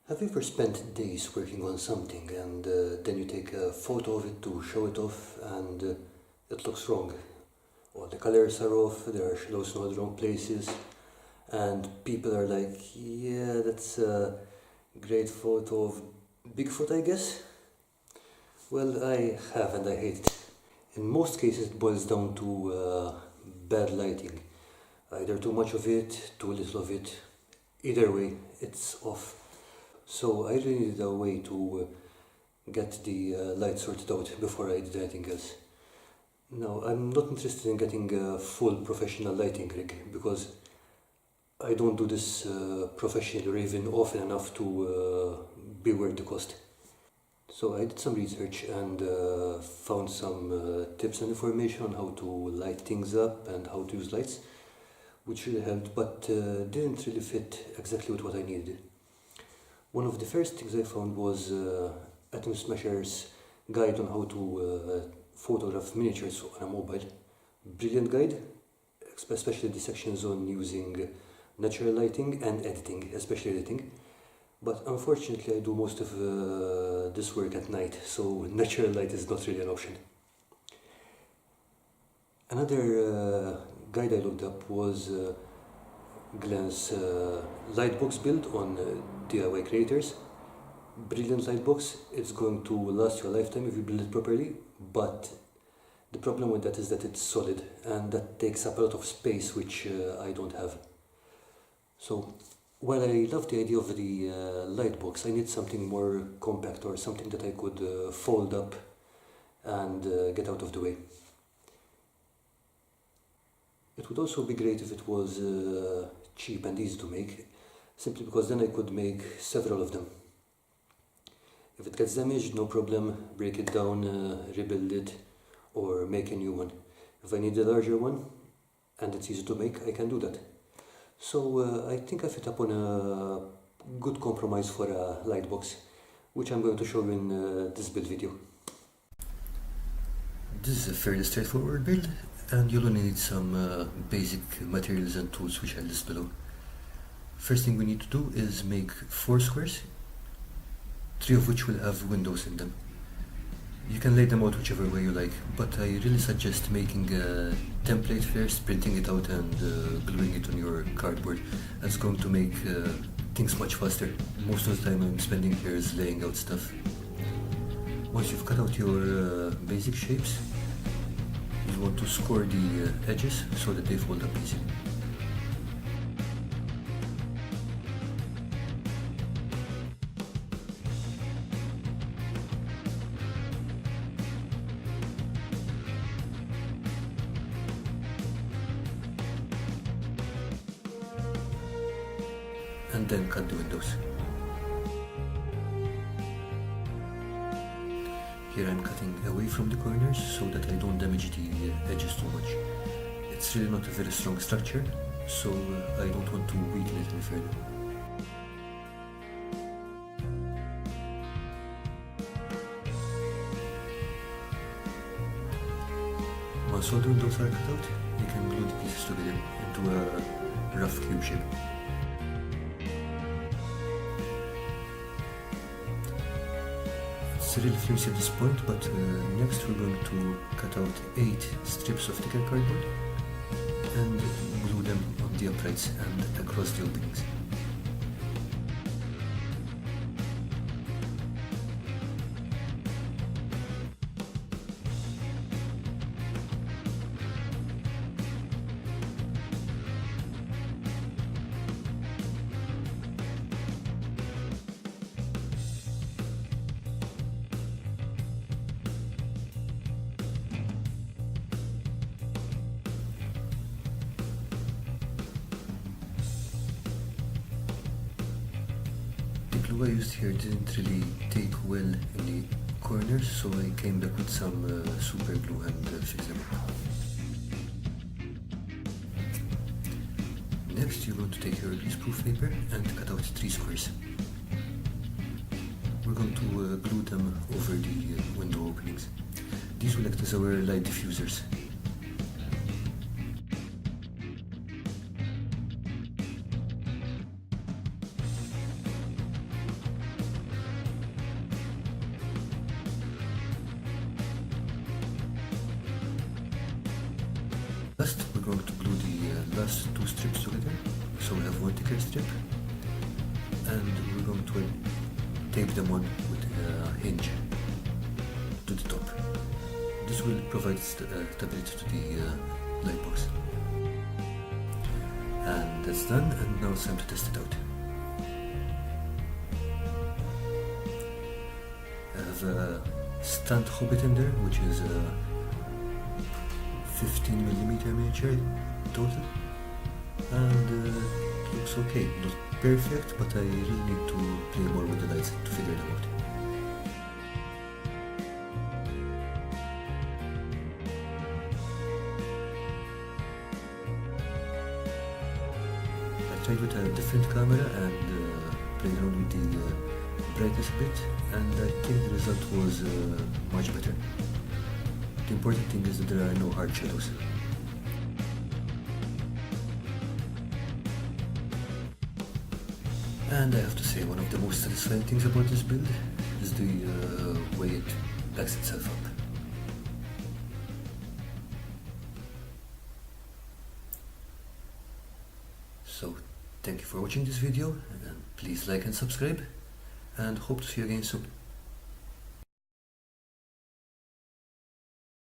Have you ever spent days working on something and then you take a photo of it to show it off and it looks wrong? All the colors are off, there are shadows in all the wrong places, and people are like, yeah, that's a great photo of Bigfoot, I guess? Well, I have and I hate it. In most cases, it boils down to bad lighting. Either too much of it, too little of it. Either way, it's off. So I really needed a way to get the light sorted out before I did anything else. Now, I'm not interested in getting a full professional lighting rig because I don't do this professionally or even often enough to be worth the cost. So I did some research and found some tips and information on how to light things up and how to use lights, which really helped, but didn't really fit exactly with what I needed. One of the first things I found was Atom Smasher's guide on how to photograph miniatures on a mobile. Brilliant guide, especially the sections on using natural lighting and editing, especially editing. But unfortunately I do most of this work at night, so natural light is not really an option. Another guide I looked up was Glenn's lightbox build on DIY creators. Brilliant lightbox, it's going to last you a lifetime if you build it properly, but the problem with that is that it's solid and that takes up a lot of space, which I don't have. So while I love the idea of the lightbox, I need something more compact or something that I could fold up and get out of the way. It would also be great if it was cheap and easy to make, simply because then I could make several of them. If it gets damaged, no problem, break it down, rebuild it, or make a new one. If I need a larger one, and it's easy to make, I can do that. So I think I fit up on a good compromise for a lightbox, which I'm going to show you in this build video. This is a fairly straightforward build, and you'll only need some basic materials and tools which I'll list below. First thing we need to do is make 4 squares, 3 of which will have windows in them. You can lay them out whichever way you like, but I really suggest making a template first, printing it out and gluing it on your cardboard. That's going to make things much faster. Most of the time I'm spending here is laying out stuff. Once you've cut out your basic shapes, you want to score the edges so that they fold up easy. And then cut the windows. Here I'm cutting away from the corners so that I don't damage the edges too much. It's really not a very strong structure, so I don't want to weaken it any further. Once all the windows are cut out, you can glue the pieces together into a rough cube shape. It's really flimsy at this point, but next we're going to cut out 8 strips of thicker cardboard and glue them on the uprights and across the openings. The glue I used here didn't really take well in the corners, so I came back with some super glue and fixed them up. Next you're going to take your greaseproof paper and cut out 3 squares. We're going to glue them over the window openings. These will act as our light diffusers. Last, we're going to glue the last two strips together. So we have one thicker strip, and we're going to tape them on with a hinge to the top. This will provide stability to the lightbox. And that's done, and now it's time to test it out. I have a stand hobbit in there, which is a 15mm miniature total, and it looks okay. Not perfect, but I really need to play more with the lights to figure them out. I tried with a different camera and played around with the brightness a bit, and I think the result was much better. The important thing is that there are no hard shadows. And I have to say, one of the most satisfying things about this build is the way it backs itself up. So, thank you for watching this video, and please like and subscribe, and hope to see you again soon.